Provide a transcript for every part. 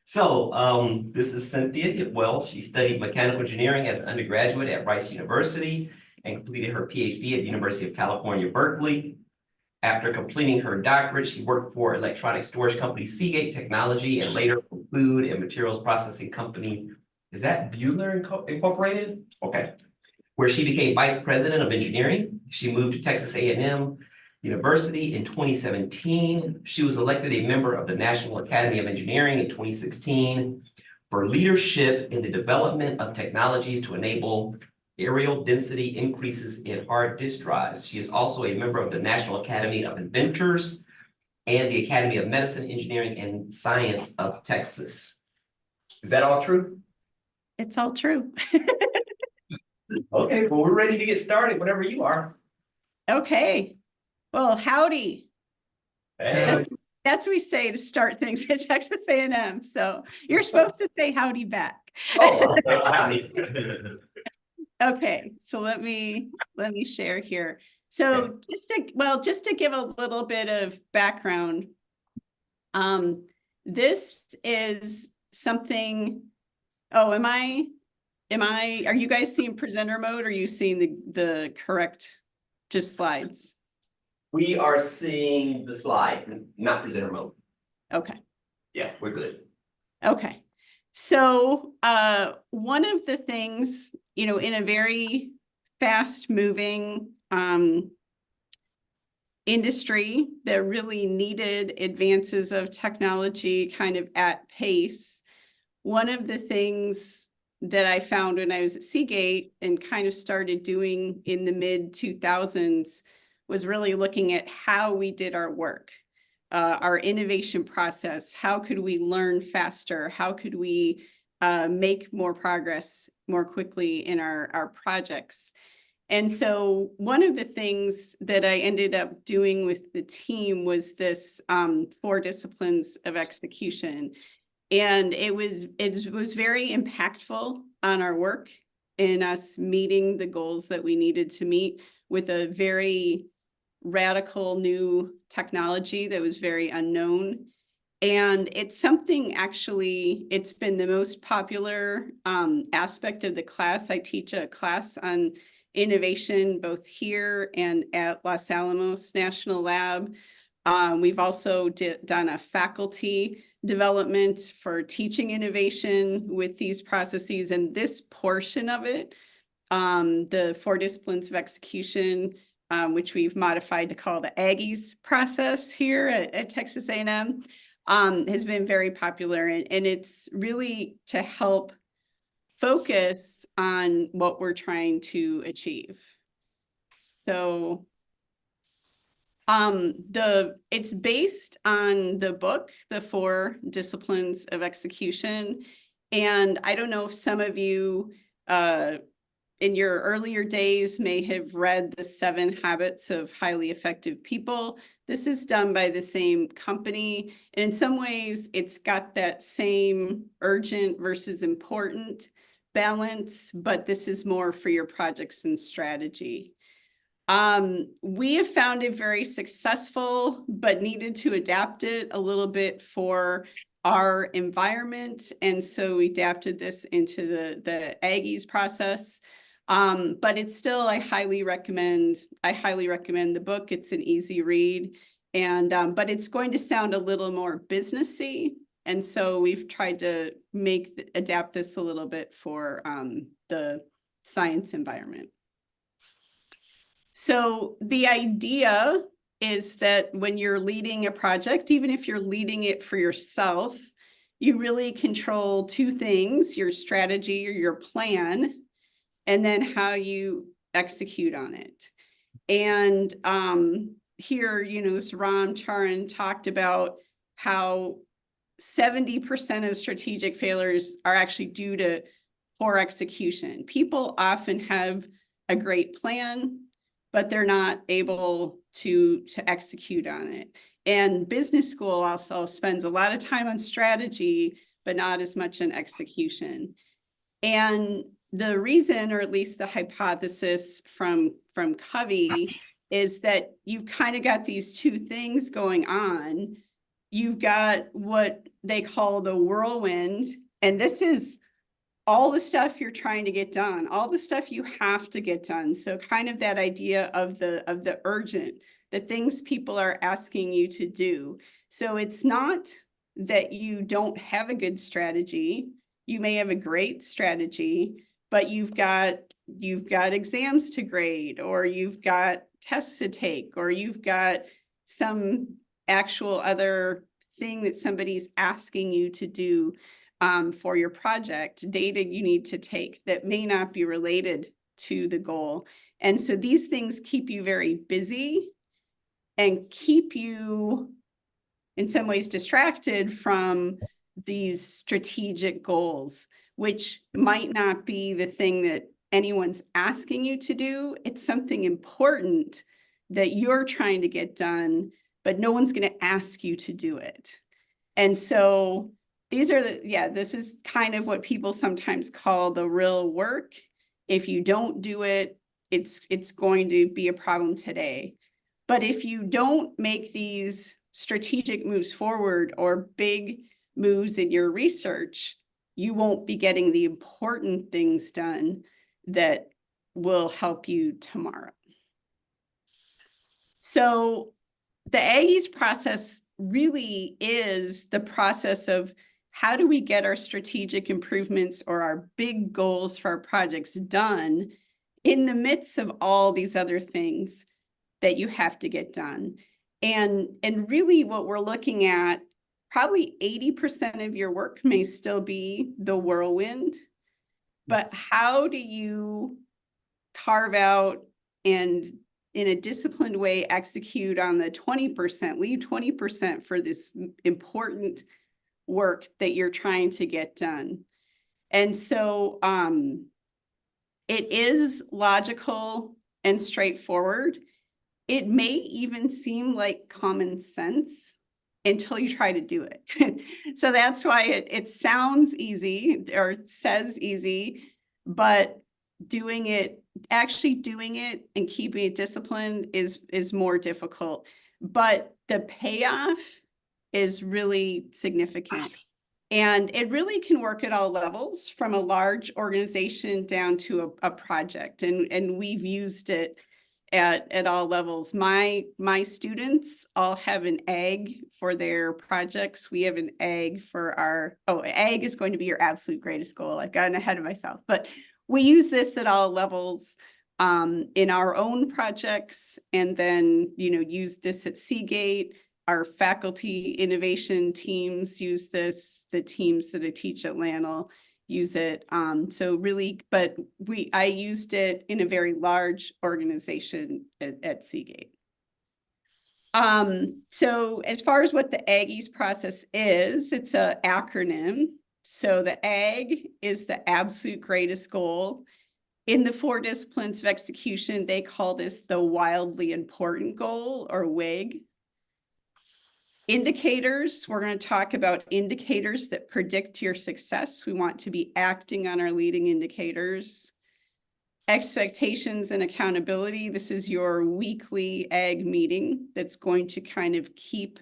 This is Cynthia Hipwell. She studied mechanical engineering as an undergraduate at Rice University and completed her PhD at the University of California, Berkeley. After completing her doctorate, she worked for electronic storage company Seagate Technology and later for food and materials processing company. Is that Buehler Incorporated? Okay. Where she became vice president of engineering. She moved to Texas A&M University in 2017. She was elected a member of the National Academy of Engineering in 2016 for leadership in the development of technologies to enable areal density increases in hard disk drives. She is also a member of the National Academy of Inventors and the Academy of Medicine, Engineering, and Science of Texas. Is that all true? It's all true. Okay, well, we're ready to get started whenever you are. Okay. Well, howdy. Hey. That's what we say to start things at Texas A&M. So you're supposed to say howdy back. Oh, howdy. Okay, so let me share here. So just to give a little bit of background, this is something. Oh, are you guys seeing presenter mode, or are you seeing the correct just slides? We are seeing the slide, not presenter mode. Okay. Yeah, we're good. Okay. So one of the things, in a very fast moving industry that really needed advances of technology kind of at pace, one of the things that I found when I was at Seagate and kind of started doing in the mid 2000s was really looking at how we did our work, our innovation process. How could we learn faster? How could we make more progress more quickly in our projects? And so one of the things that I ended up doing with the team was this 4 disciplines of execution. And it was very impactful on our work in us meeting the goals that we needed to meet with a very radical new technology that was very unknown. And it's something, actually, it's been the most popular aspect of the class. I teach a class on innovation both here and at Los Alamos National Lab. We've also done a faculty development for teaching innovation with these processes, and this portion of it, the 4 disciplines of execution, which we've modified to call the AGGIES process here at Texas A&M, has been very popular, and it's really to help focus on what we're trying to achieve. So it's based on the book, The 4 Disciplines of Execution. And I don't know if some of you in your earlier days may have read The 7 Habits of Highly Effective People. This is done by the same company. And in some ways, it's got that same urgent versus important balance, but this is more for your projects and strategy. We have found it very successful, but needed to adapt it a little bit for our environment. And so we adapted this into the AGGIES process. But it's still, I highly recommend the book. It's an easy read, and but it's going to sound a little more businessy. And so we've tried to adapt this a little bit for the science environment. So the idea is that when you're leading a project, even if you're leading it for yourself, you really control 2 things: your strategy or your plan, and then how you execute on it. And here, as Ram Charan talked about, how 70% of strategic failures are actually due to poor execution. People often have a great plan, but they're not able to execute on it. And business school also spends a lot of time on strategy, but not as much on execution. And the reason, or at least the hypothesis from Covey, is that you've kind of got these 2 things going on. you've got what they call the whirlwind, and this is all the stuff you're trying to get done, all the stuff you have to get done. So kind of that idea of the urgent, the things people are asking you to do. So it's not that you don't have a good strategy. You may have a great strategy, but you've got exams to grade, or you've got tests to take, or you've got some actual other thing that somebody's asking you to do for your project, data you need to take that may not be related to the goal. And so these things keep you very busy and keep you in some ways distracted from these strategic goals, which might not be the thing that anyone's asking you to do. It's something important that you're trying to get done, but no one's going to ask you to do it. And so these are this is kind of what people sometimes call the real work. If you don't do it, it's going to be a problem today. But if you don't make these strategic moves forward or big moves in your research, you won't be getting the important things done that will help you tomorrow. So the AGGIES process really is the process of how do we get our strategic improvements or our big goals for our projects done in the midst of all these other things that you have to get done. And really what we're looking at, probably 80% of your work may still be the whirlwind, but how do you carve out and in a disciplined way execute on the 20%, leave 20% for this important work that you're trying to get done? And so it is logical and straightforward. It may even seem like common sense until you try to do it. So that's why it sounds easy or says easy, but actually doing it and keeping it disciplined is more difficult. But the payoff is really significant. And it really can work at all levels, from a large organization down to a project. And we've used it at all levels. My students all have an AGG for their projects. We have an AGG for AGG is going to be your absolute greatest goal. I've gotten ahead of myself, but we use this at all levels in our own projects, and then, use this at Seagate. Our faculty innovation teams use this. The teams that I teach at Lanel use it. So really, but I used it in a very large organization at Seagate. So as far as what the AGGIES process is, it's an acronym. So the AGG is the absolute greatest goal. In the 4 disciplines of execution, they call this the wildly important goal, or WIG. Indicators, we're going to talk about indicators that predict your success. We want to be acting on our leading indicators. Expectations and accountability. This is your weekly AGG meeting that's going to kind of keep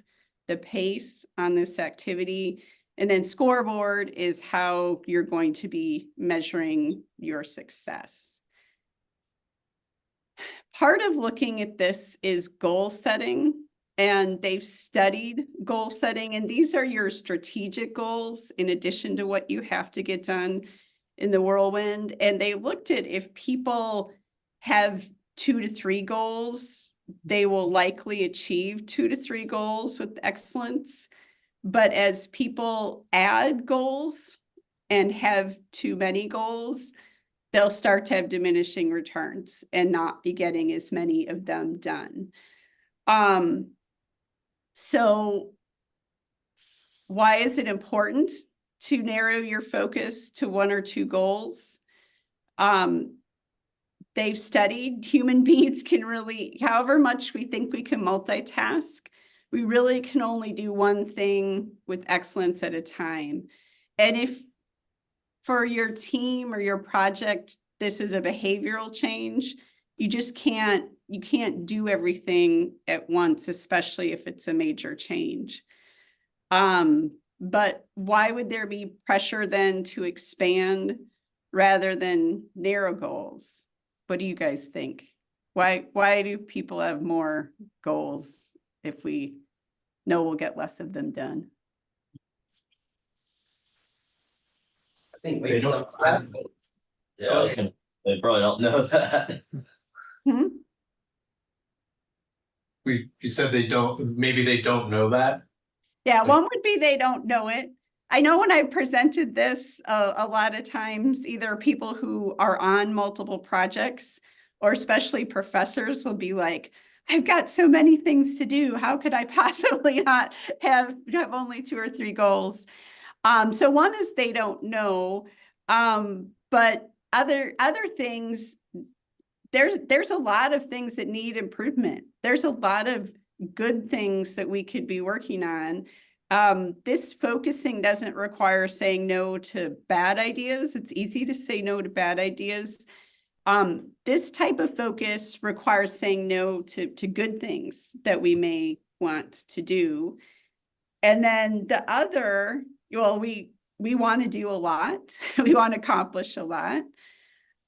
the pace on this activity. And then scoreboard is how you're going to be measuring your success. Part of looking at this is goal setting. And they've studied goal setting, and these are your strategic goals in addition to what you have to get done in the whirlwind. And they looked at, if people have 2 to 3 goals, they will likely achieve 2 to 3 goals with excellence. But as people add goals and have too many goals, they'll start to have diminishing returns and not be getting as many of them done. So why is it important to narrow your focus to 1 or 2 goals? They've studied human beings can really, however much we think we can multitask, we really can only do one thing with excellence at a time. And if for your team or your project, this is a behavioral change, you can't do everything at once, especially if it's a major change. But why would there be pressure then to expand rather than narrow goals? What do you guys think? Why do people have more goals if we know we'll get less of them done? I think They maybe don't- sometimes. Yeah, Go I was ahead. they probably don't know that. Hmm? You said they don't, maybe they don't know that. Yeah, one would be they don't know it. I know when I presented this, a lot of times, either people who are on multiple projects or especially professors will be like, I've got so many things to do. How could I possibly not have only 2 or 3 goals? So one is they don't know, but other things, there's a lot of things that need improvement. There's a lot of good things that we could be working on. This focusing doesn't require saying no to bad ideas. It's easy to say no to bad ideas. This type of focus requires saying no to good things that we may want to do. And then the other, well, we want to do a lot. We want to accomplish a lot.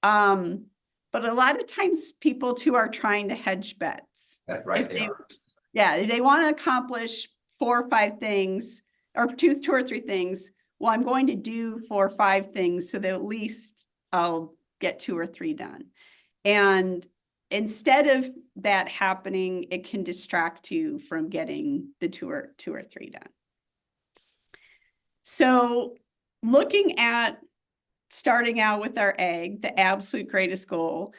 But a lot of times people too are trying to hedge bets. That's right, If they are. Yeah, they want to accomplish 4 or 5 things or two or 3 things. Well, I'm going to do 4 or 5 things so that at least I'll get 2 or 3 done. And instead of that happening, it can distract you from getting the 2 or 3 done. So looking at starting out with our egg, the absolute greatest goal.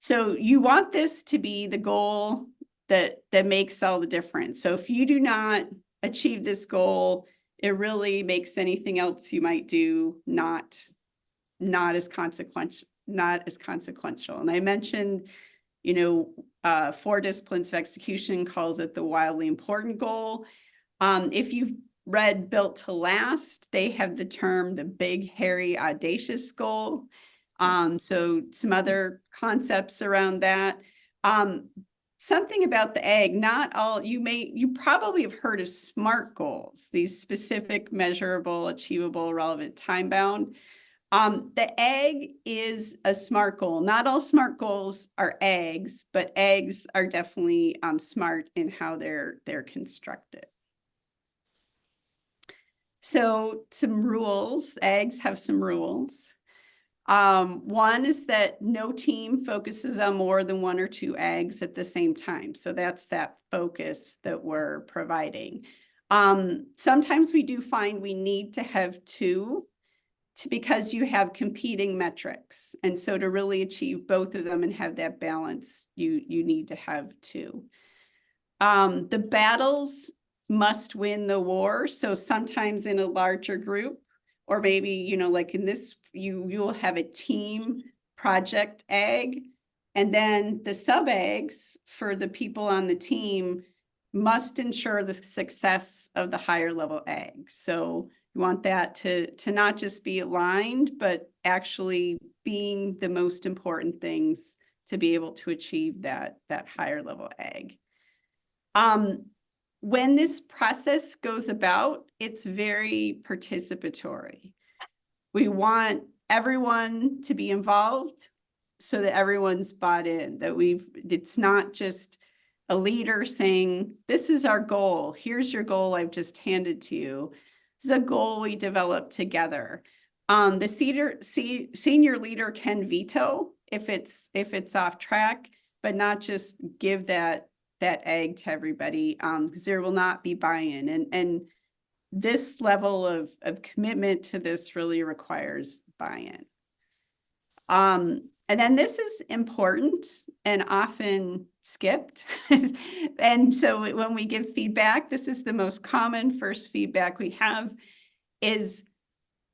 So you want this to be the goal that makes all the difference. So if you do not achieve this goal, it really makes anything else you might do not as consequential. And I mentioned, 4 Disciplines of Execution calls it the wildly important goal. If you've read Built to Last, they have the term the big, hairy, audacious goal. So some other concepts around that. Something about the egg, not all, you probably have heard of SMART goals, these specific, measurable, achievable, relevant, time-bound. The egg is a SMART goal. Not all SMART goals are eggs, but eggs are definitely smart in how they're constructed. So some rules, eggs have some rules. One is that no team focuses on more than 1 or 2 eggs at the same time. So that's that focus that we're providing. Sometimes we do find we need to have 2 because you have competing metrics. And so to really achieve both of them and have that balance, you need to have 2. The battles must win the war. So sometimes in a larger group, or maybe, like in this, you'll have a team project egg, and then the sub eggs for the people on the team must ensure the success of the higher level egg. So you want that to not just be aligned, but actually being the most important things to be able to achieve that higher level egg. When this process goes about, it's very participatory. We want everyone to be involved so that everyone's bought in, that it's not just a leader saying, this is our goal. Here's your goal I've just handed to you. This is a goal we developed together. The senior leader can veto if it's off track, but not just give that egg to everybody, because there will not be buy-in. And this level of commitment to this really requires buy-in. And then this is important and often skipped. And so when we give feedback, this is the most common first feedback we have, is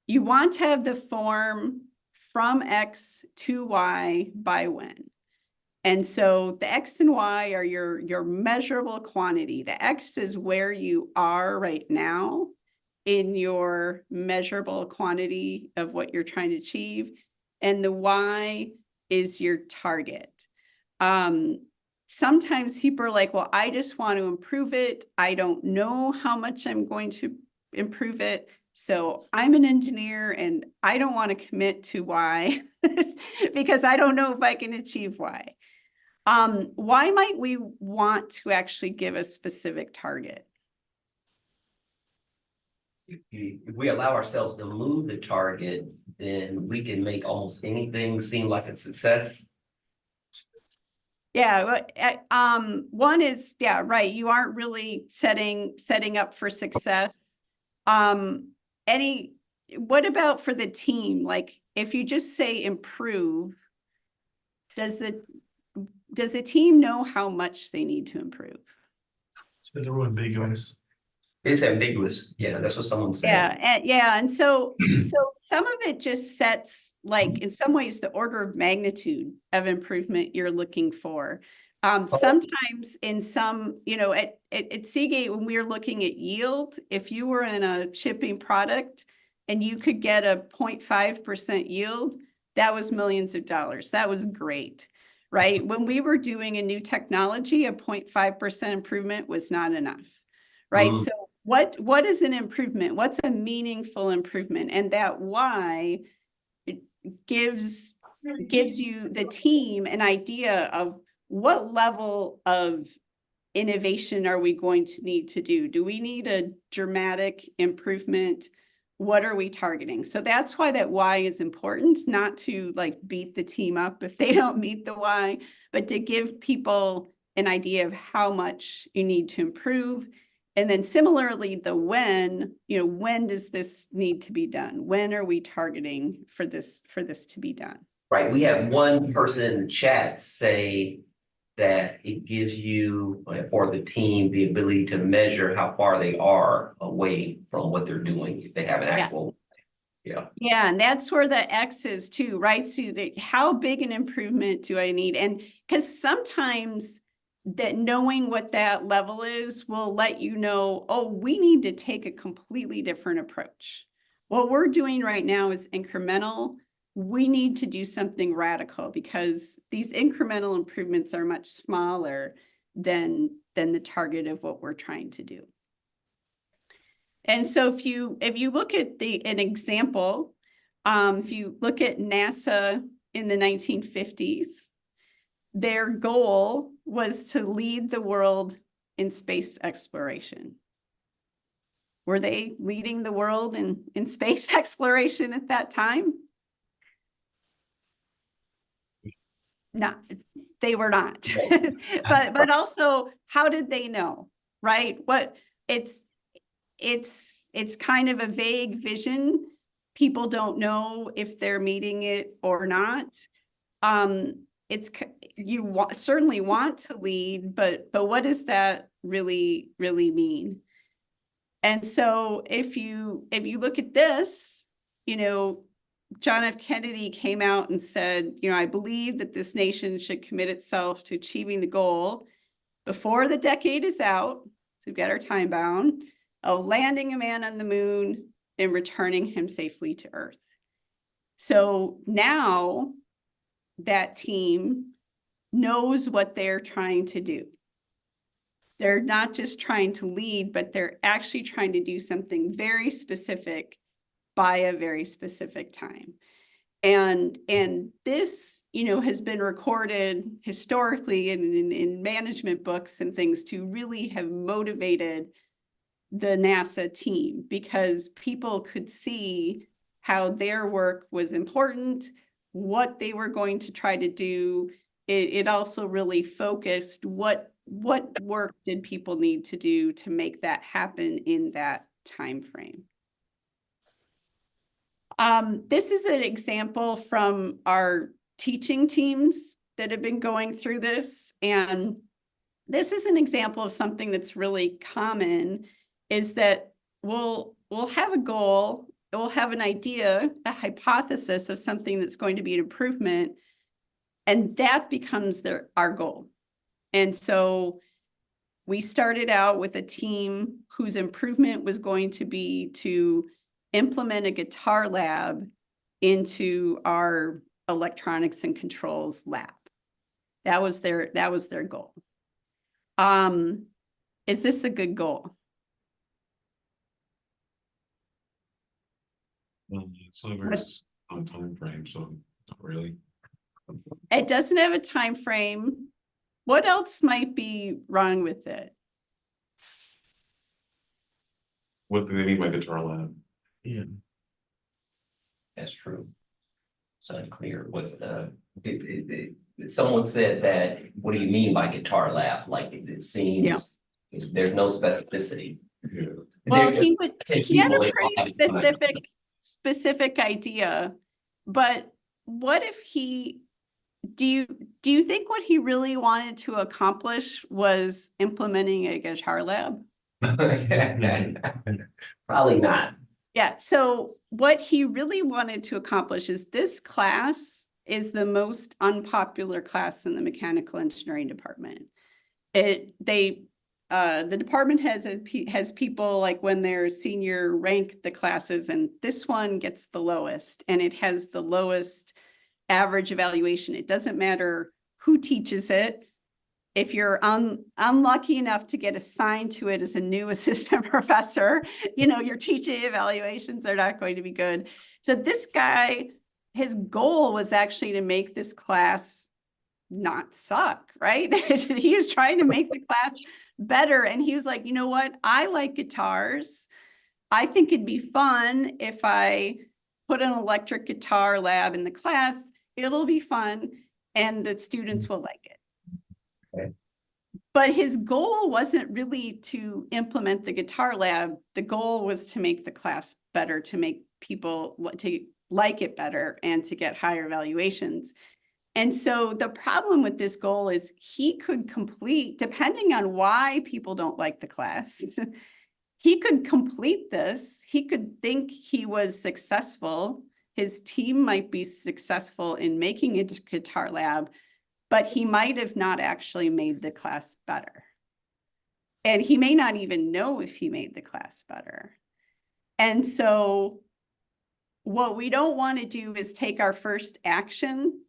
you want to have the form from X to Y by when. And so the X and Y are your measurable quantity. The X is where you are right now in your measurable quantity of what you're trying to achieve. And the Y is your target. Sometimes people are like, well, I just want to improve it. I don't know how much I'm going to improve it. So I'm an engineer and I don't want to commit to Y because I don't know if I can achieve Y. Why might we want to actually give a specific target? If we allow ourselves to move the target, then we can make almost anything seem like a success. Yeah, one is, yeah, right. You aren't really setting up for success. What about for the team? Like, if you just say improve, does the team know how much they need to improve? It's a little ambiguous. It's ambiguous. Yeah, that's what someone said. And so some of it just sets, like, in some ways, the order of magnitude of improvement you're looking for. Sometimes in some, at Seagate, when we were looking at yield, if you were in a shipping product and you could get a 0.5% yield, that was millions of dollars. That was great, right? When we were doing a new technology, a 0.5% improvement was not enough, right? Mm. So what is an improvement? What's a meaningful improvement? And that why it gives you, the team, an idea of what level of innovation are we going to need to do? Do we need a dramatic improvement? What are we targeting? So that's why that why is important, not to like beat the team up if they don't meet the why, but to give people an idea of how much you need to improve. And then similarly, the when does this need to be done? When are we targeting for this to be done? Right. We have one person in the chat say that it gives you or the team the ability to measure how far they are away from what they're doing if they have an actual. Yeah, and that's where the X is too, right? So how big an improvement do I need? And because sometimes that knowing what that level is will let you know, oh, we need to take a completely different approach. What we're doing right now is incremental. We need to do something radical because these incremental improvements are much smaller than the target of what we're trying to do. And so if you look at an example, if you look at NASA in the 1950s, their goal was to lead the world in space exploration. Were they leading the world in space exploration at that time? No, they were not. but also, how did they know, right? It's kind of a vague vision. People don't know if they're meeting it or not. Certainly want to lead, but what does that really mean? And so if you look at this, John F. Kennedy came out and said, I believe that this nation should commit itself to achieving the goal before the decade is out, so we've got our time bound, of landing a man on the moon and returning him safely to Earth. So now that team knows what they're trying to do. They're not just trying to lead, but they're actually trying to do something very specific by a very specific time. And this, has been recorded historically in management books and things to really have motivated the NASA team because people could see how their work was important, what they were going to try to do. It also really focused what work did people need to do to make that happen in that time frame. This is an example from our teaching teams that have been going through this. And this is an example of something that's really common is that we'll have a goal, we'll have an idea, a hypothesis of something that's going to be an improvement, and that becomes our goal. And so we started out with a team whose improvement was going to be to implement a guitar lab into our electronics and controls lab. That was their goal. Is this a good goal? So there's a time frame, so not really. It doesn't have a time frame. What else might be wrong with it? What do they mean by guitar lab? Yeah. That's true. It's unclear what, someone said that, what do you mean by guitar lab? Like, it seems, there's no specificity. Yeah. Well, There- he had people, a they all have pretty it fine. specific idea, but what if do you think what he really wanted to accomplish was implementing a guitar lab? Probably not. Yeah, so what he really wanted to accomplish is this class is the most unpopular class in the mechanical engineering department. The department has people like when they're senior rank the classes, and this one gets the lowest, and it has the lowest average evaluation. It doesn't matter who teaches it. If you're unlucky enough to get assigned to it as a new assistant professor, your teaching evaluations are not going to be good. So this guy, his goal was actually to make this class not suck, right? He was trying to make the class better. And he was like, you know what? I like guitars. I think it'd be fun if I put an electric guitar lab in the class. It'll be fun and the students will like it. Okay. But his goal wasn't really to implement the guitar lab. The goal was to make the class better, to make people to like it better and to get higher evaluations. And so the problem with this goal is he could complete, depending on why people don't like the class, he could complete this. He could think he was successful. His team might be successful in making a guitar lab, but he might have not actually made the class better. And he may not even know if he made the class better. And so what we don't want to do is take our first action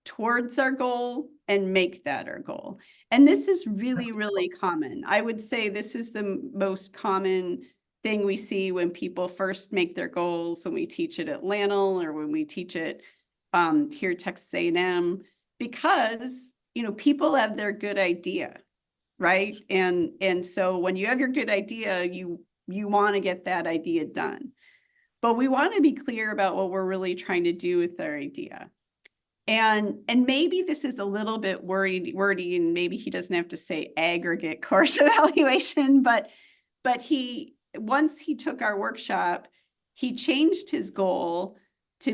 towards our goal and make that our goal. And this is really, really common. I would say this is the most common thing we see when people first make their goals, when we teach it at Lanel or when we teach it here at Texas A&M, because people have their good idea, right? And so when you have your good idea, you want to get that idea done. But we want to be clear about what we're really trying to do with our idea. And maybe this is a little bit wordy, and maybe he doesn't have to say aggregate course evaluation, but once he took our workshop, he changed his goal to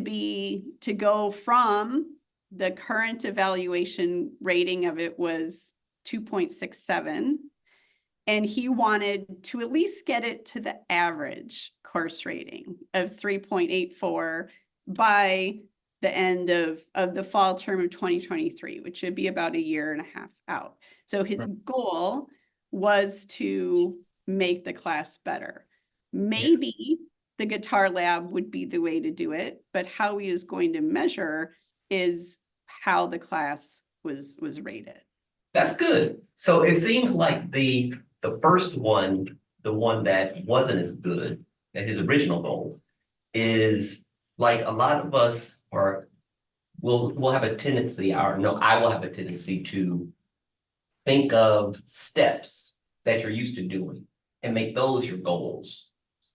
go from the current evaluation rating of it was 2.67, and he wanted to at least get it to the average course rating of 3.84 by the end of the fall term of 2023, which should be about a year and a half out. So his goal was to make the class better. Maybe the guitar lab would be the way to do it, but how he is going to measure is how the class was rated. That's good. So it seems like the first one, the one that wasn't as good as his original goal, is like a lot of us will have a tendency, I will have a tendency to think of steps that you're used to doing and make those your goals.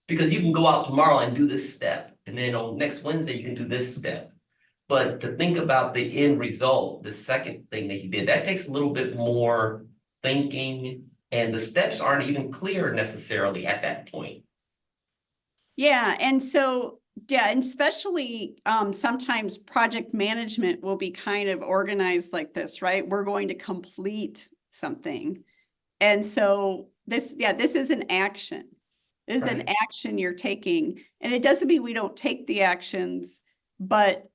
Because you can go out tomorrow and do this step, and then on next Wednesday, you can do this step. But to think about the end result, the second thing that he did, that takes a little bit more thinking, and the steps aren't even clear necessarily at that point. Yeah, and so, and especially sometimes project management will be kind of organized like this, right? We're going to complete something. And so this is an action. This is an action you're taking. And it doesn't mean we don't take the actions, but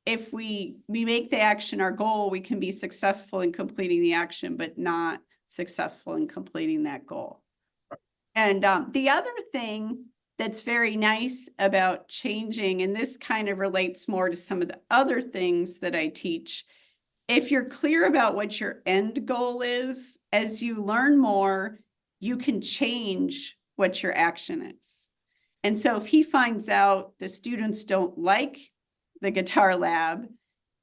if we make the action our goal, we can be successful in completing the action, but not successful in completing that goal. And the other thing that's very nice about changing, and this kind of relates more to some of the other things that I teach, if you're clear about what your end goal is, as you learn more, you can change what your action is. And so if he finds out the students don't like the guitar lab,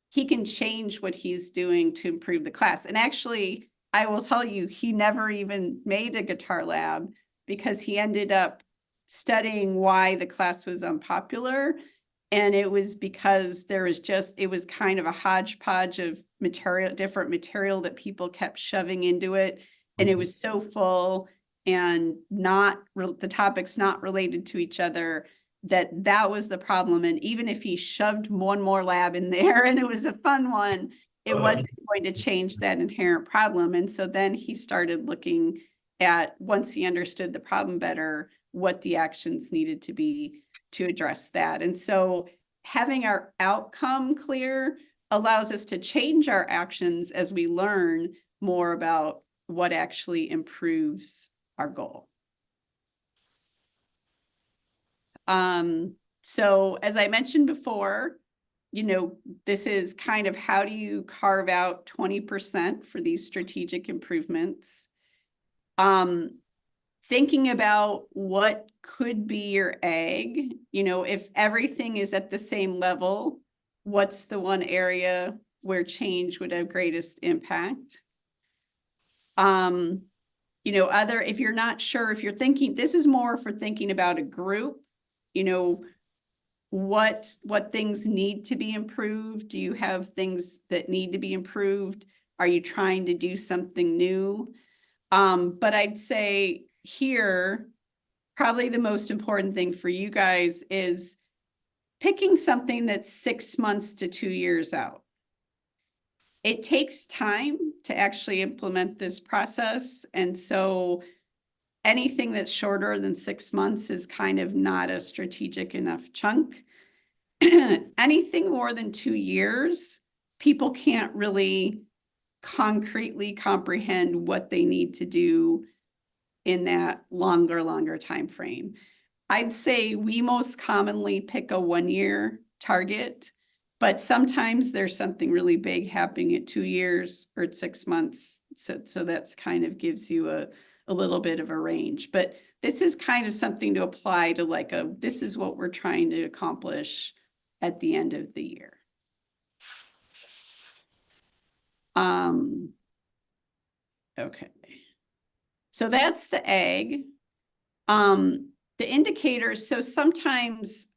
he can change what he's doing to improve the class. And actually, I will tell you, he never even made a guitar lab because he ended up studying why the class was unpopular. And it was because it was kind of a hodgepodge of different material that people kept shoving into it. And it was so full and the topics not related to each other, that was the problem. And even if he shoved one more lab in there and it was a fun one, it wasn't going to change that inherent problem. And so then he started looking at, once he understood the problem better, what the actions needed to be to address that. And so having our outcome clear allows us to change our actions as we learn more about what actually improves our goal. So as I mentioned before, this is kind of how do you carve out 20% for these strategic improvements? Thinking about what could be your AG, if everything is at the same level, what's the one area where change would have greatest impact? If you're not sure, if you're thinking, this is more for thinking about a group, what things need to be improved? Do you have things that need to be improved? Are you trying to do something new? But I'd say here, probably the most important thing for you guys is picking something that's 6 months to 2 years out. It takes time to actually implement this process. And so anything that's shorter than 6 months is kind of not a strategic enough chunk. Anything more than 2 years, people can't really concretely comprehend what they need to do in that longer time frame. I'd say we most commonly pick a 1-year target, but sometimes there's something really big happening at 2 years or at 6 months. So that's kind of gives you a little bit of a range, but this is kind of something to apply to this is what we're trying to accomplish at the end of the year. Okay. So that's the AG. The indicators, so sometimes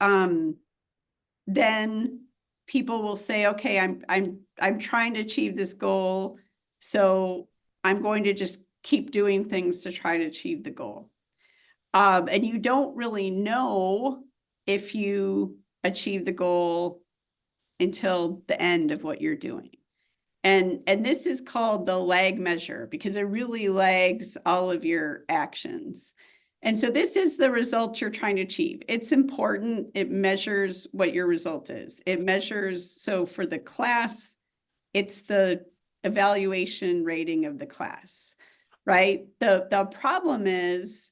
then people will say, okay, I'm trying to achieve this goal, so I'm going to just keep doing things to try to achieve the goal. And you don't really know if you achieve the goal until the end of what you're doing. And this is called the lag measure because it really lags all of your actions. And so this is the result you're trying to achieve. It's important. It measures what your result is. It measures, so for the class, it's the evaluation rating of the class, right? The problem is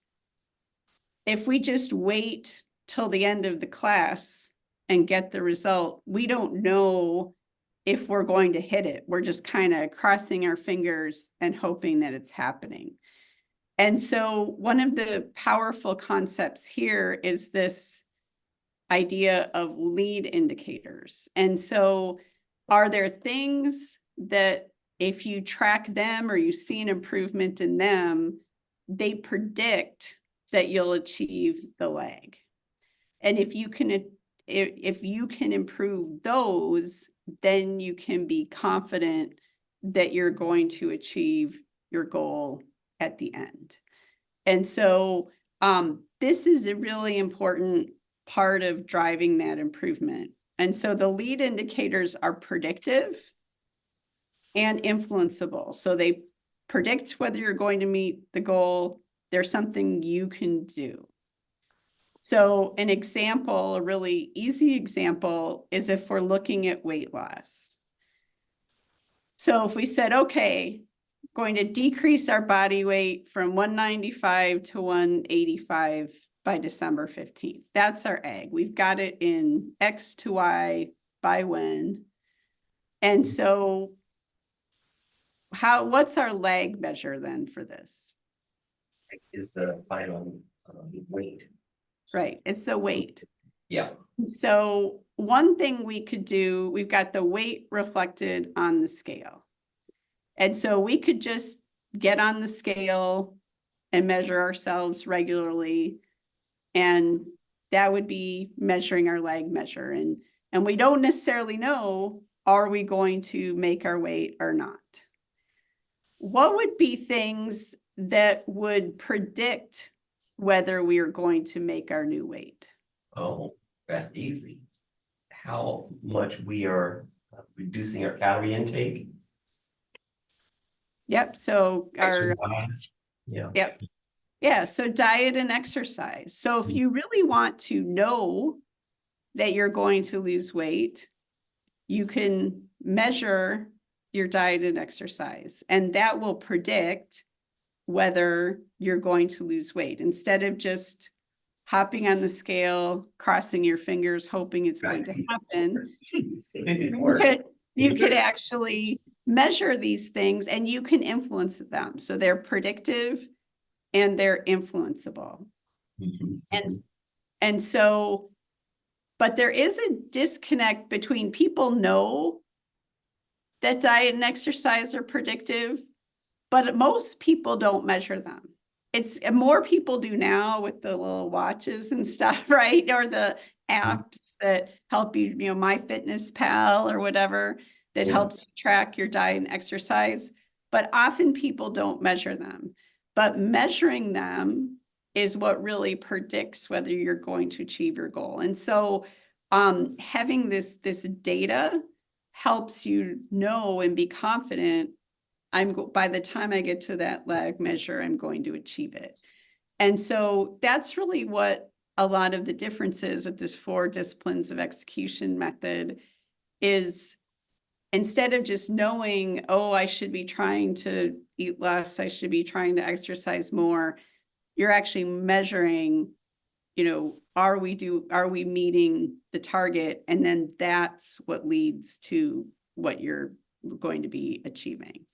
if we just wait till the end of the class and get the result, we don't know if we're going to hit it. We're just kind of crossing our fingers and hoping that it's happening. And so one of the powerful concepts here is this idea of lead indicators. And so are there things that if you track them or you see an improvement in them, they predict that you'll achieve the lag? And if you can improve those, then you can be confident that you're going to achieve your goal at the end. And so this is a really important part of driving that improvement. And so the lead indicators are predictive and influenceable. So they predict whether you're going to meet the goal. There's something you can do. So an example, a really easy example, is if we're looking at weight loss. So if we said, okay, going to decrease our body weight from 195 to 185 by December 15th. That's our AG. We've got it in X to Y by when. And so what's our lag measure then for this? Is the final weight. right? It's the weight. Yeah, So one thing we could do, we've got the weight reflected on the scale. And so we could just get on the scale and measure ourselves regularly. And that would be measuring our lag measure. And we don't necessarily know, are we going to make our weight or not? What would be things that would predict whether we are going to make our new weight? oh, that's easy. How much we are reducing our calorie intake. Yep, so our, Exercise. Yeah. yep. Yeah, so diet and exercise. So if you really want to know that you're going to lose weight, you can measure your diet and exercise, and that will predict whether you're going to lose weight instead of just hopping on the scale, crossing your fingers, hoping it's going to happen. It didn't work. You could actually measure these things and you can influence them. So they're predictive and they're influenceable. And so, but there is a disconnect between people know that diet and exercise are predictive, but most people don't measure them. It's more people do now with the little watches and stuff, right? Or the apps that help you, you know, MyFitnessPal or whatever that Yeah. helps you track your diet and exercise. But often people don't measure them. But measuring them is what really predicts whether you're going to achieve your goal. And so having this data helps you know and be confident by the time I get to that lag measure, I'm going to achieve it. And so that's really what a lot of the difference is with this 4 disciplines of execution method is instead of just knowing, oh, I should be trying to eat less, I should be trying to exercise more, you're actually measuring, you know, are we meeting the target? And then that's what leads to what you're going to be achieving.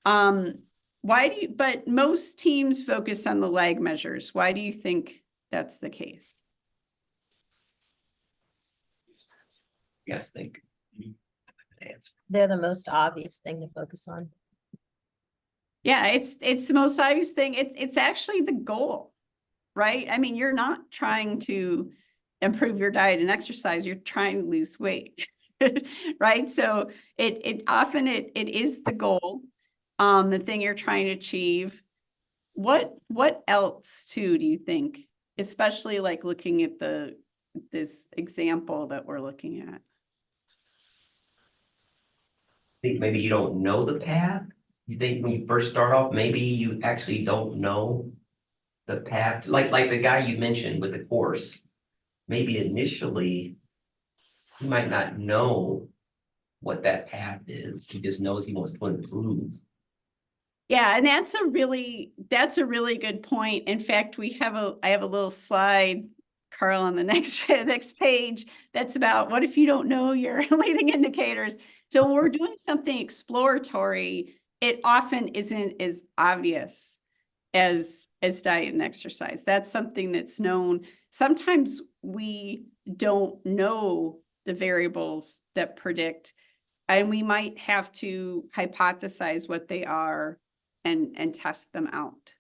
But most teams focus on the lag measures. Why do you think that's the case? Yes, think. Answer. They're the most obvious thing to focus on. Yeah, it's the most obvious thing. It's actually the goal, right? I mean, you're not trying to improve your diet and exercise, you're trying to lose weight, right? So it often is the goal, the thing you're trying to achieve. What else too do you think, especially like looking at this example that we're looking at? Think maybe you don't know the path. You think when you first start off, maybe you actually don't know the path, like the guy you mentioned with the course. Maybe initially he might not know what that path is. He just knows he wants to improve. Yeah, and that's a really good point. In fact, I have a little slide, Carl, on the next page that's about what if you don't know your leading indicators. So when we're doing something exploratory, it often isn't as obvious as diet and exercise. That's something that's known. Sometimes we don't know the variables that predict, and we might have to hypothesize what they are and test them out.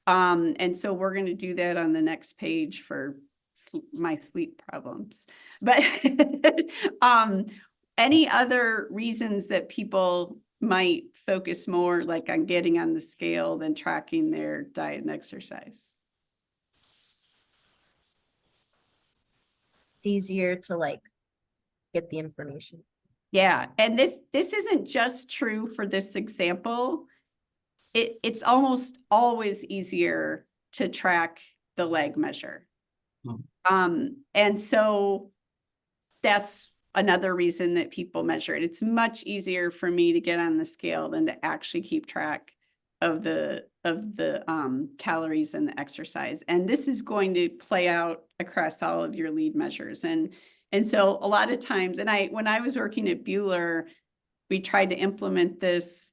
And so we're going to do that on the next page for my sleep problems. But any other reasons that people might focus more like on getting on the scale than tracking their diet and exercise? It's easier to like get the information. Yeah, and this isn't just true for this example. It's almost always easier to track the lag measure. And so that's another reason that people measure it. It's much easier for me to get on the scale than to actually keep track of the calories and the exercise. And this is going to play out across all of your lead measures. And so a lot of times, when I was working at Bueller, we tried to implement this,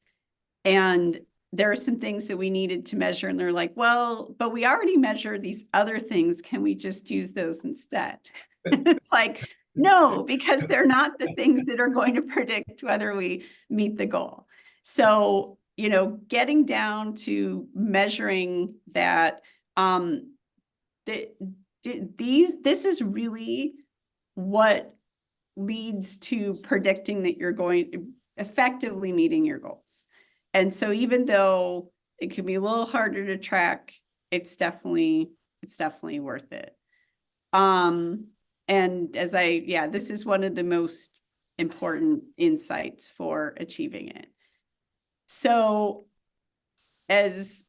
and there are some things that we needed to measure, and they're like, well, but we already measured these other things. Can we just use those instead? It's like, no, because they're not the things that are going to predict whether we meet the goal. So, you know, getting down to measuring that, this is really what leads to predicting that you're going to effectively meeting your goals. And so even though it can be a little harder to track, it's definitely worth it. And this is one of the most important insights for achieving it. So as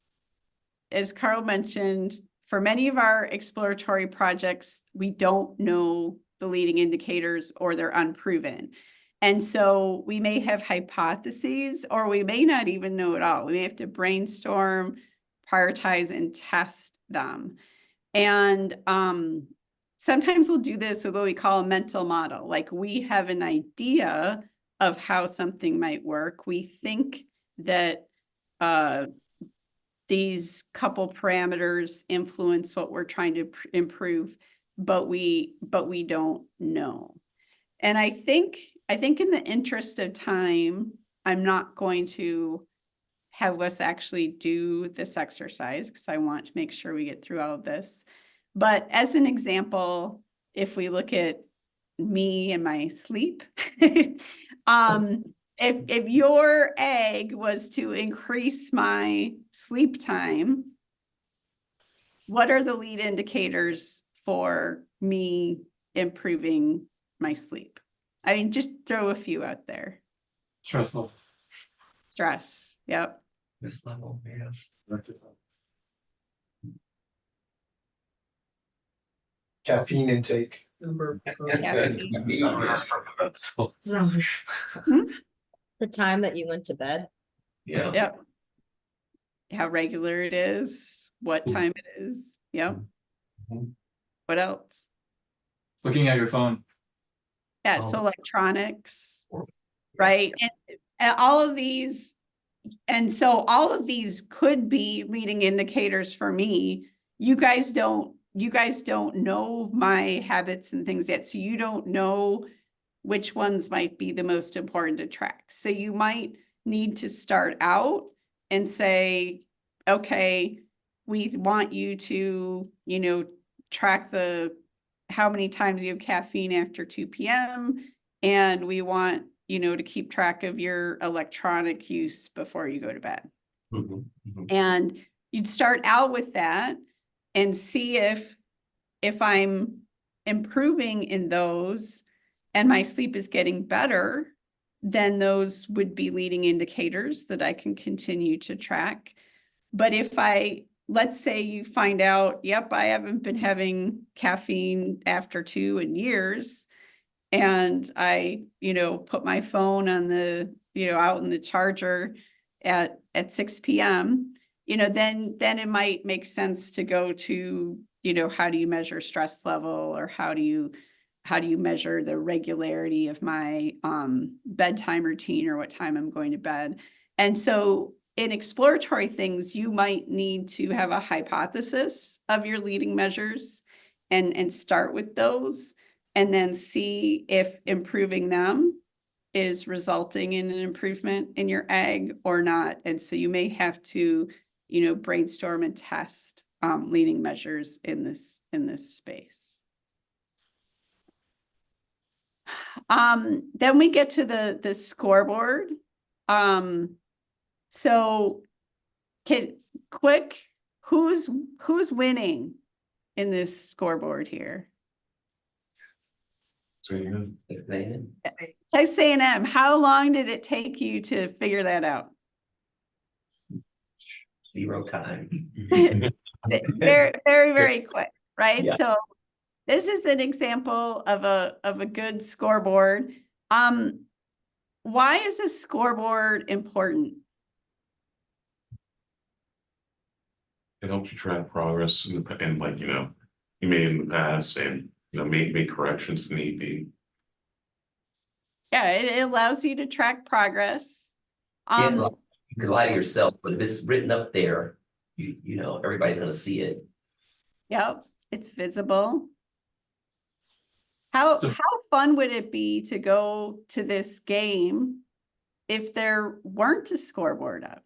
Carl mentioned, for many of our exploratory projects, we don't know the leading indicators or they're unproven. And so we may have hypotheses, or we may not even know at all. We may have to brainstorm, prioritize, and test them. And sometimes we'll do this with what we call a mental model. Like, we have an idea of how something might work. We think that these couple parameters influence what we're trying to improve, but we don't know. And I think in the interest of time, I'm not going to have us actually do this exercise because I want to make sure we get through all of this. But as an example, if we look at me and my sleep, if your egg was to increase my sleep time, what are the lead indicators for me improving my sleep? I mean, just throw a few out there. Stress level. Stress. Yep. This level, yeah. Caffeine intake. Caffeine. The time that you went to bed. Yeah. Yep. How regular it is, what time it is. Yep. Mhm. What else? Looking at your phone. Yeah, so electronics, right? And all of these, and so all of these could be leading indicators for me. You guys don't know my habits and things yet, so you don't know which ones might be the most important to track. So you might need to start out and say, okay, we want you to, you know, track how many times you have caffeine after 2 p.m. And we want, you know, to keep track of your electronic use before you go to bed. Mhm, mhm. And you'd start out with that and see if I'm improving in those and my sleep is getting better, then those would be leading indicators that I can continue to track. But if let's say you find out, yep, I haven't been having caffeine after 2 in years, and I, you know, put my phone on the, you know, out in the charger at 6 p.m., you know, then it might make sense to go to, you know, how do you measure stress level, or how do you measure the regularity of my bedtime routine, or what time I'm going to bed. And so in exploratory things, you might need to have a hypothesis of your leading measures and start with those, and then see if improving them is resulting in an improvement in your egg or not. And so you may have to, you know, brainstorm and test leading measures in this space. Then we get to the scoreboard. So who's winning in this scoreboard here? So, yeah. Texas A&M, how long did it take you to figure that out? 0 time. Very, very, very quick, right? Yeah. So this is an example of a good scoreboard. Why is a scoreboard important? It helps you track progress and like, you know, you made in the past, and, you know, make corrections if need be. Yeah, it allows you to track progress. Yeah, You can lie to yourself, but if it's written up there, you know, everybody's gonna see it. Yep, it's visible. How So- fun would it be to go to this game if there weren't a scoreboard up?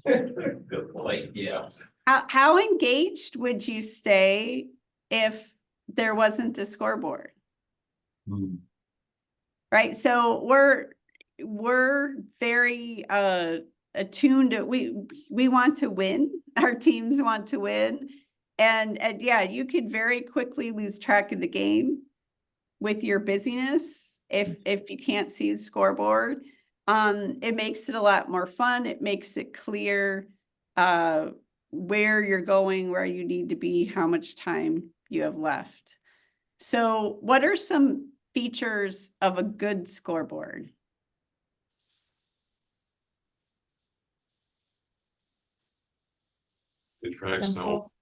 Good point, yeah. How engaged would you stay if there wasn't a scoreboard? Right, so we're very attuned to, we want to win, our teams want to win. And yeah, you could very quickly lose track of the game with your busyness if you can't see the scoreboard. It makes it a lot more fun. It makes it clear where you're going, where you need to be, how much time you have left. So what are some features of a good scoreboard? It tracks Simple.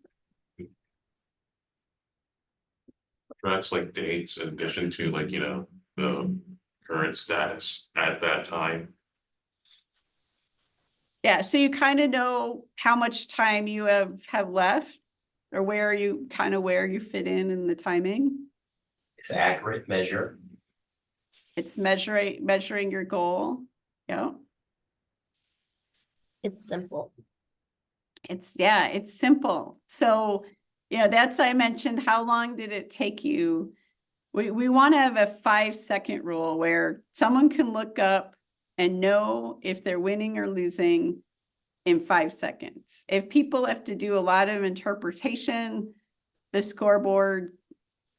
tracks like dates in addition to like, you know, the current status at that time. Yeah, so you kind of know how much time you have left, or where you where you fit in the timing. It's an accurate measure. It's measuring your goal. Yeah. It's simple. It's simple. So, you know, that's why I mentioned, how long did it take you? We want to have a 5-second rule where someone can look up and know if they're winning or losing in 5 seconds. If people have to do a lot of interpretation, the scoreboard,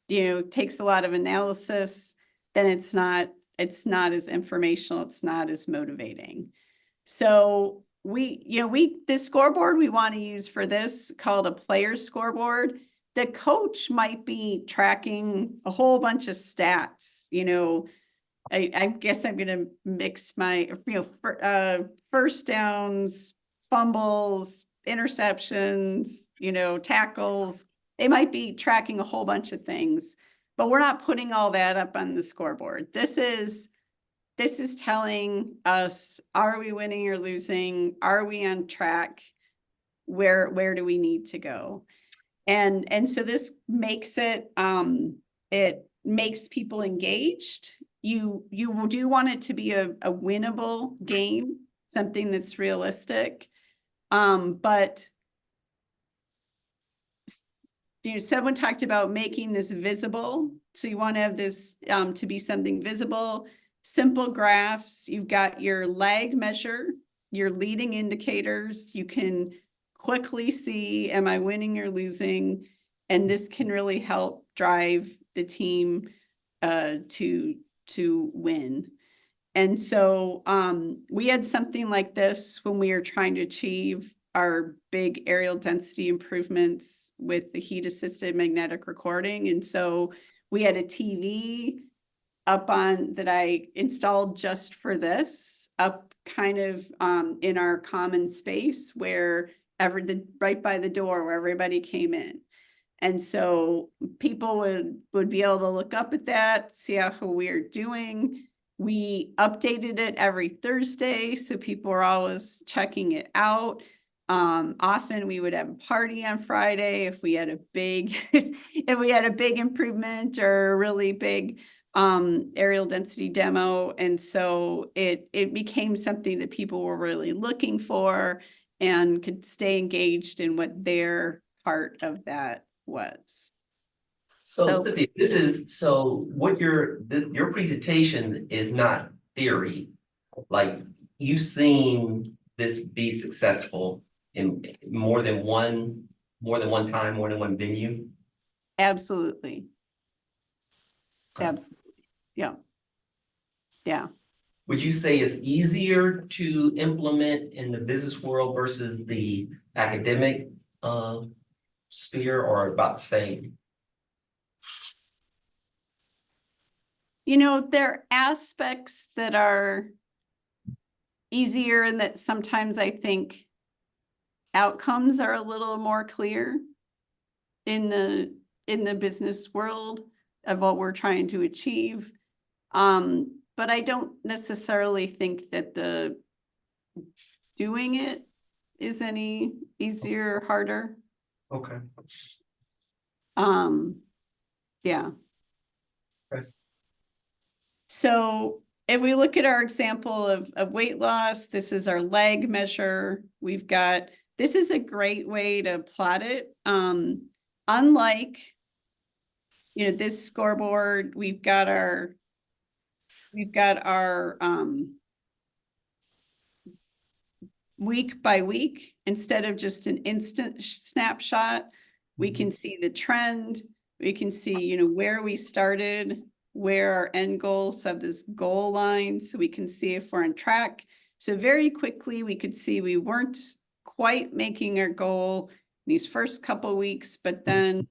you know, takes a lot of analysis, then it's not as informational, it's not as motivating. So the scoreboard we want to use for this, called a player scoreboard, the coach might be tracking a whole bunch of stats. You know, I guess I'm going to mix my, first downs, fumbles, interceptions, you know, tackles. They might be tracking a whole bunch of things, but we're not putting all that up on the scoreboard. This is telling us, are we winning or losing? Are we on track? Where do we need to go? And so this makes it makes people engaged. You do want it to be a winnable game, something that's realistic. But you know, someone talked about making this visible. So you want to have this to be something visible, simple graphs. You've got your lag measure, your leading indicators. You can quickly see, am I winning or losing? And this can really help drive the team to win. And so we had something like this when we were trying to achieve our big aerial density improvements with the heat assisted magnetic recording. And so we had a TV up on that I installed just for this, up kind of in our common space where right by the door where everybody came in. And so people would be able to look up at that, see how we're doing. We updated it every Thursday, so people were always checking it out. Often we would have a party on Friday if we had a big improvement or a really big aerial density demo. And so it became something that people were really looking for and could stay engaged in what their part of that was. So Cynthia, what your presentation is not theory. Like, you've seen this be successful in more than one time, more than one venue. Absolutely. Okay. Absolutely. Yeah. Yeah. Would you say it's easier to implement in the business world versus the academic sphere, or about the same? You know, there are aspects that are easier and that sometimes I think outcomes are a little more clear in the business world of what we're trying to achieve. But I don't necessarily think that the doing it is any easier or harder. Okay. Yeah. Okay. So if we look at our example of weight loss, this is our leg measure. We've got, this is a great way to plot it. Unlike, this scoreboard, we've got our week by week, instead of just an instant snapshot, we can see the trend. We can see, where we started, where our end goals have this goal line, so we can see if we're on track. So very quickly, we could see we weren't quite making our goal these first couple of weeks, but then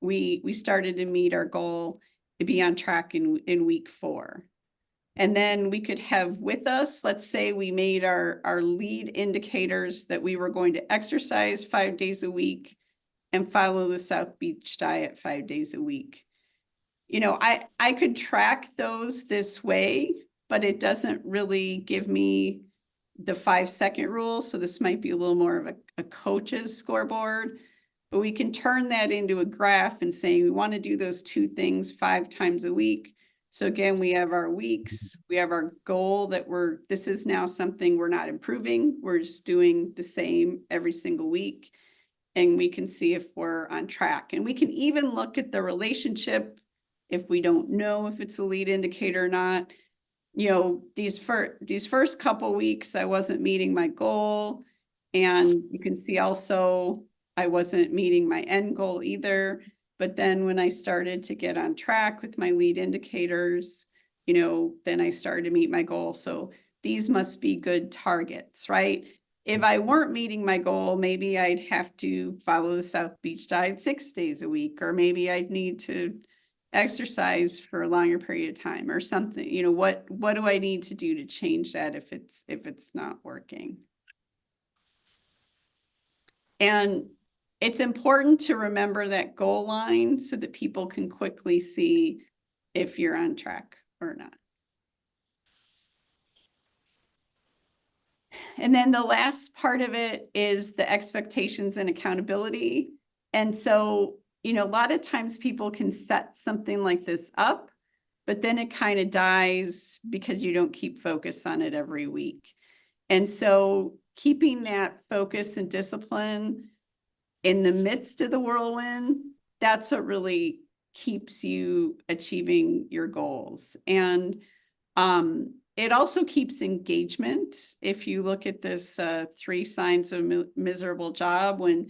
we started to meet our goal to be on track in week 4. And then we could have with us, let's say we made our lead indicators that we were going to exercise 5 days a week and follow the South Beach diet 5 days a week. I could track those this way, but it doesn't really give me the 5-second rule. So this might be a little more of a coach's scoreboard, but we can turn that into a graph and say we want to do those 2 things 5 times a week. So again, we have our weeks, we have our goal that this is now something we're not improving. We're just doing the same every single week. And we can see if we're on track. And we can even look at the relationship if we don't know if it's a lead indicator or not. These first couple weeks, I wasn't meeting my goal. And you can see also, I wasn't meeting my end goal either. But then when I started to get on track with my lead indicators, then I started to meet my goal. So these must be good targets, right? If I weren't meeting my goal, maybe I'd have to follow the South Beach diet 6 days a week, or maybe I'd need to exercise for a longer period of time or something. What do I need to do to change that if it's not working? And it's important to remember that goal line so that people can quickly see if you're on track or not. And then the last part of it is the expectations and accountability. And so, a lot of times people can set something like this up, but then it kind of dies because you don't keep focus on it every week. And so keeping that focus and discipline in the midst of the whirlwind, that's what really keeps you achieving your goals. And it also keeps engagement. If you look at this 3 signs of a miserable job, when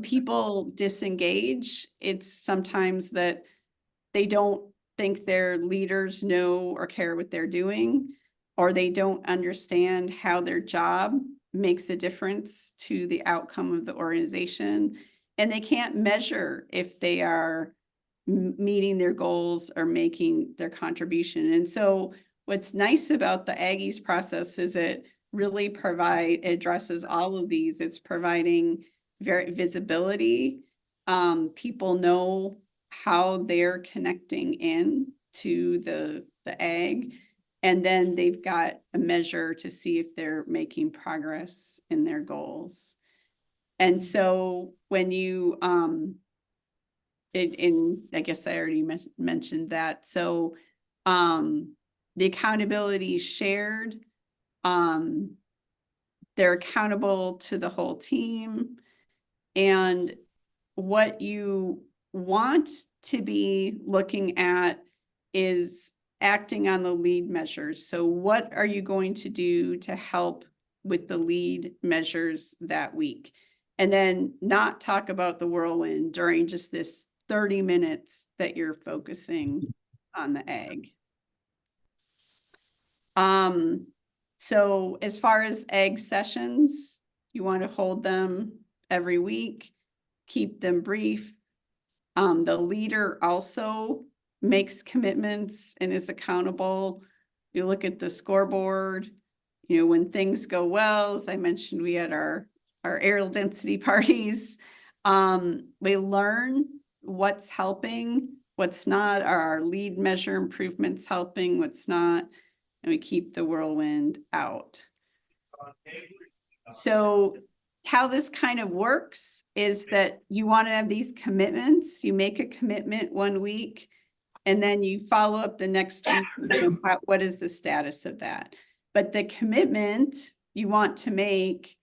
people disengage, it's sometimes that they don't think their leaders know or care what they're doing, or they don't understand how their job makes a difference to the outcome of the organization, and they can't measure if they are meeting their goals or making their contribution. And so what's nice about the AGGIES process is it really addresses all of these. It's providing very visibility. People know how they're connecting in to the ag. And then they've got a measure to see if they're making progress in their goals. And so when you, I guess I already mentioned that. So the accountability is shared. They're accountable to the whole team. And what you want to be looking at is acting on the lead measures. So what are you going to do to help with the lead measures that week? And then not talk about the whirlwind during just this 30 minutes that you're focusing on the ag. So as far as ag sessions, you want to hold them every week, keep them brief. The leader also makes commitments and is accountable. You look at the scoreboard, when things go well, as I mentioned, we had our aerial density parties. We learn what's helping, what's not. Are our lead measure improvements helping, what's not? And we keep the whirlwind out. So how this kind of works is that you want to have these commitments, you make a commitment 1 week, and then you follow up the next week. What is the status of that? But the commitment you want to make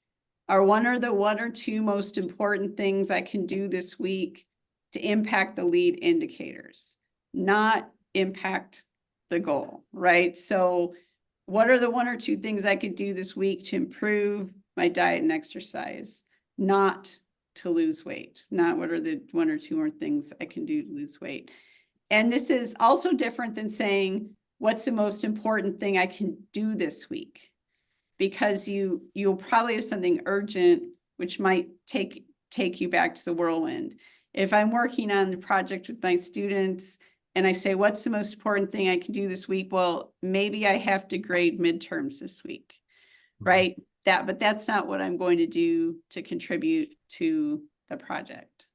are one or two most important things I can do this week to impact the lead indicators, not impact the goal, right? So what are the 1 or 2 things I could do this week to improve my diet and exercise, not to lose weight, not what are the 1 or 2 more things I can do to lose weight. And this is also different than saying, what's the most important thing I can do this week? Because you'll probably have something urgent, which might take you back to the whirlwind. If I'm working on the project with my students and I say, what's the most important thing I can do this week? Well, maybe I have to grade midterms this week, right? But that's not what I'm going to do to contribute to the project.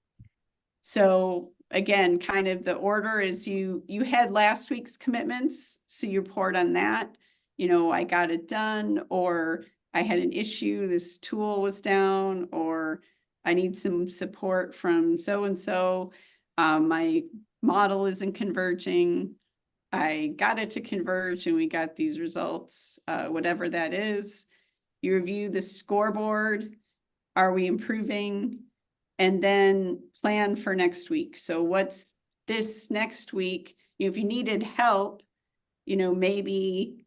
So again, kind of the order is you had last week's commitments, so you report on that. I got it done, or I had an issue, this tool was down, or I need some support from so-and-so. My model isn't converging. I got it to converge and we got these results, whatever that is. You review the scoreboard. Are we improving? And then plan for next week. So what's this next week? If you needed help, maybe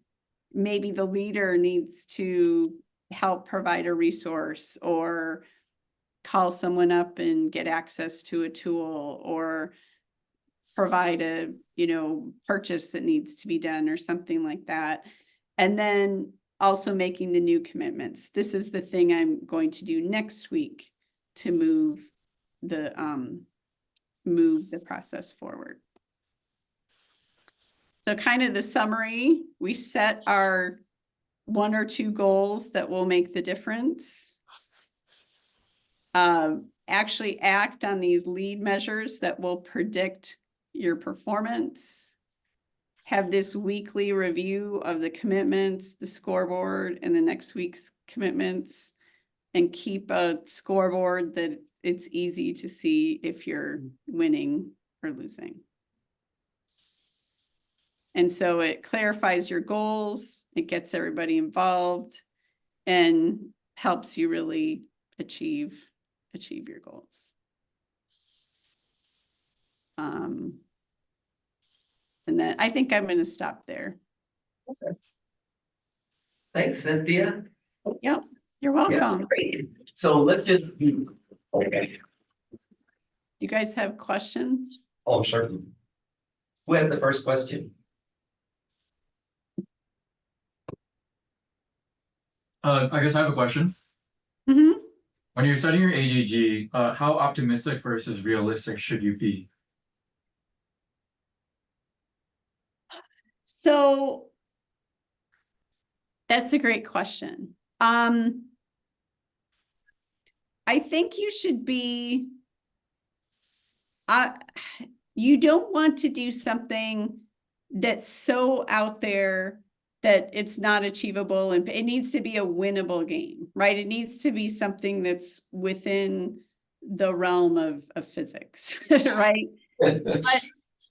the leader needs to help provide a resource or call someone up and get access to a tool or provide a, purchase that needs to be done or something like that. And then also making the new commitments. This is the thing I'm going to do next week to move the process forward. So kind of the summary, we set our 1 or 2 goals that will make the difference. Actually act on these lead measures that will predict your performance. Have this weekly review of the commitments, the scoreboard, and the next week's commitments, and keep a scoreboard that it's easy to see if you're winning or losing. And so it clarifies your goals, it gets everybody involved, and helps you really achieve your goals. And then I think I'm going to stop there. Okay. Thanks, Cynthia. Yep, you're Yeah, welcome. great. So let's just okay. You guys have questions? Oh, certainly. Who has the first question? I guess I have a question. Mm-hmm. When you're setting your AGG, how optimistic versus realistic should you be? So that's a great question. I think you should be, you don't want to do something that's so out there that it's not achievable, and it needs to be a winnable game, right? It needs to be something that's within the realm of physics, right?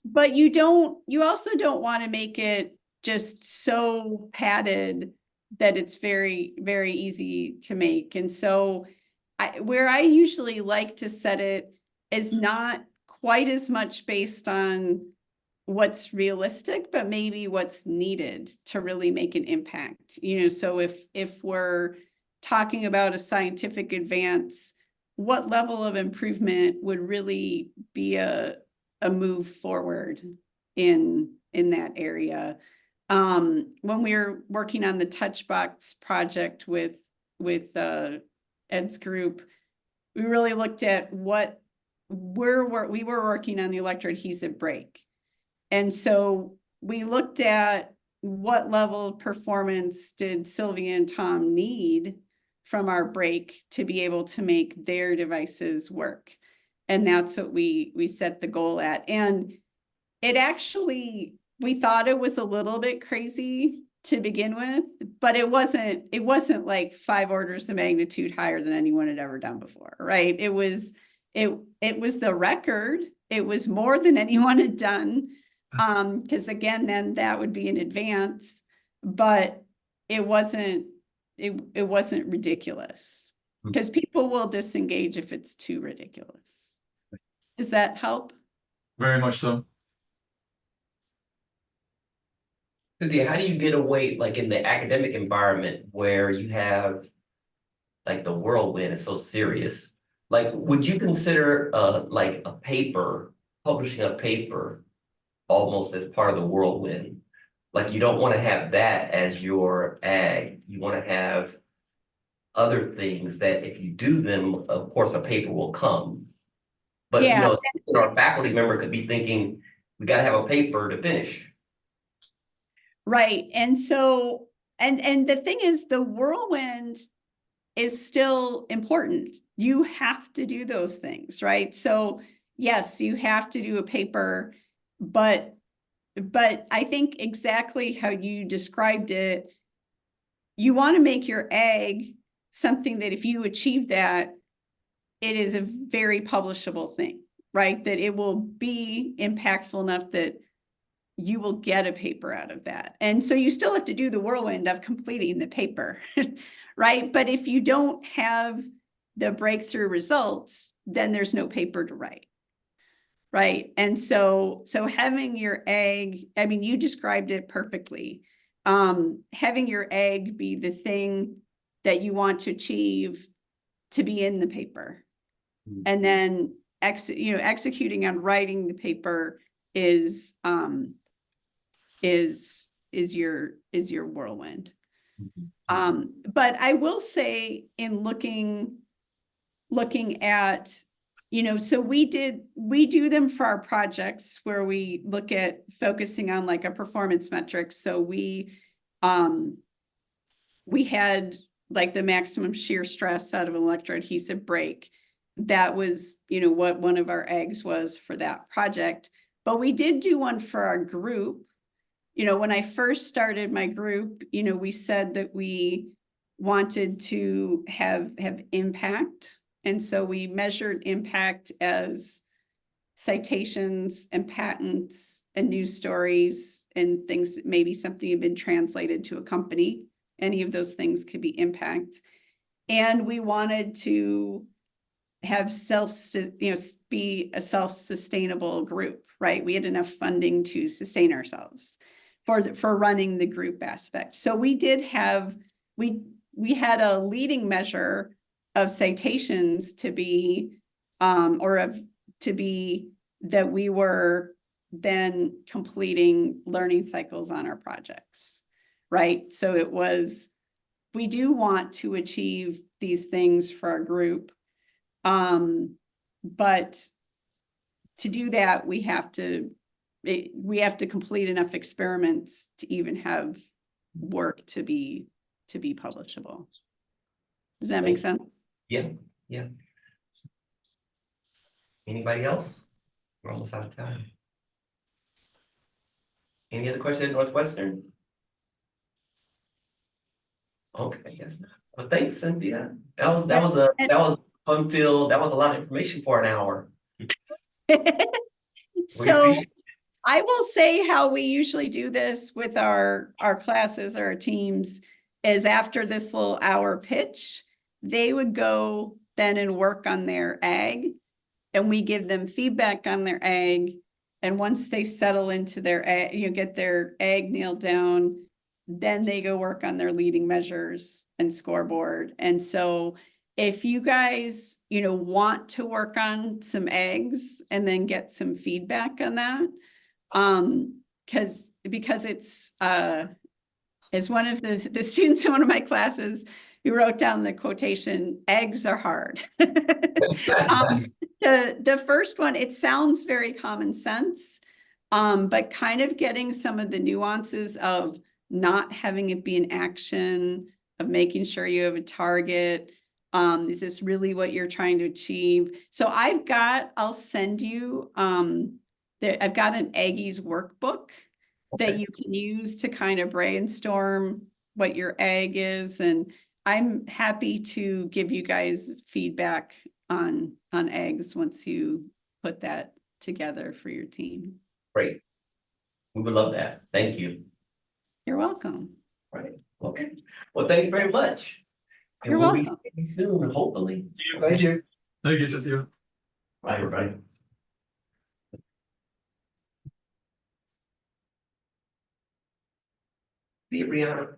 But you also don't want to make it just so padded that it's very, very easy to make. And so where I usually like to set it is not quite as much based on what's realistic, but maybe what's needed to really make an impact. So if we're talking about a scientific advance, what level of improvement would really be a move forward in that area? When we were working on the Touchbox project with Ed's group, we really looked at we were working on the electroadhesive brake. And so we looked at what level of performance did Sylvia and Tom need from our brake to be able to make their devices work. And that's what we set the goal at. And it actually, we thought it was a little bit crazy to begin with, but it wasn't like 5 orders of magnitude higher than anyone had ever done before, right? It was the record. It was more than anyone had done. Because again, then that would be in advance, but it wasn't ridiculous. Because people will disengage if it's too ridiculous. Does that help? Very much so. Cynthia, how do you get away, like in the academic environment where you have, like the whirlwind is so serious? Like, would you consider like a paper, publishing a paper almost as part of the whirlwind? Like you don't want to have that as your ag. You want to have other things that if you do them, of course, a paper will come. But you Yeah. know, our faculty member could be thinking, we got to have a paper to finish. Right. And so, and the thing is, the whirlwind is still important. You have to do those things, right? So yes, you have to do a paper, but I think exactly how you described it, you want to make your ag something that if you achieve that, it is a very publishable thing, right? That it will be impactful enough that you will get a paper out of that. And so you still have to do the whirlwind of completing the paper, right? But if you don't have the breakthrough results, then there's no paper to write. Right. And so having your ag, I mean, you described it perfectly. Having your ag be the thing that you want to achieve to be in the paper. And then executing on writing the paper is your whirlwind. But I will say in looking at, so we do them for our projects where we look at focusing on like a performance metric. So we had like the maximum shear stress out of an electroadhesive brake. That was, what one of our eggs was for that project. But we did do one for our group. When I first started my group, we said that we wanted to have impact. And so we measured impact as citations and patents and news stories and things, maybe something had been translated to a company. Any of those things could be impact. And we wanted to have be a self-sustainable group, right? We had enough funding to sustain ourselves for running the group aspect. So we did have, we had a leading measure of citations to be, that we were then completing learning cycles on our projects, right? So it was, we do want to achieve these things for our group. But to do that, we have to complete enough experiments to even have work to be publishable. Does that make sense? Yeah. Anybody else? We're almost out of time. Any other questions at Northwestern? Okay, yes. Well, thanks, Cynthia. That was fun-filled. That was a lot of information for an hour. So I will say how we usually do this with our classes or our teams is after this little hour pitch, they would go then and work on their ag, and we give them feedback on their ag. And once they settle into their ag, get their ag nailed down, then they go work on their leading measures and scoreboard. And so if you guys, want to work on some eggs and then get some feedback on that, because it's as one of the students in one of my classes who wrote down the quotation, eggs are hard. The first one, it sounds very common sense, but kind of getting some of the nuances of not having it be an action, of making sure you have a target. Is this really what you're trying to achieve? So I'll send you, I've got an AGGIES workbook that you can use to kind of brainstorm what your ag is. And I'm happy to give you guys feedback on eggs once you put that together for your team. Great. We would love that. Thank you. You're welcome. Right, okay. Well, thanks very much. And You're we'll be welcome. seeing you soon, hopefully. Thank you. Thank you, Cynthia. Bye, everybody. See you, Brianna.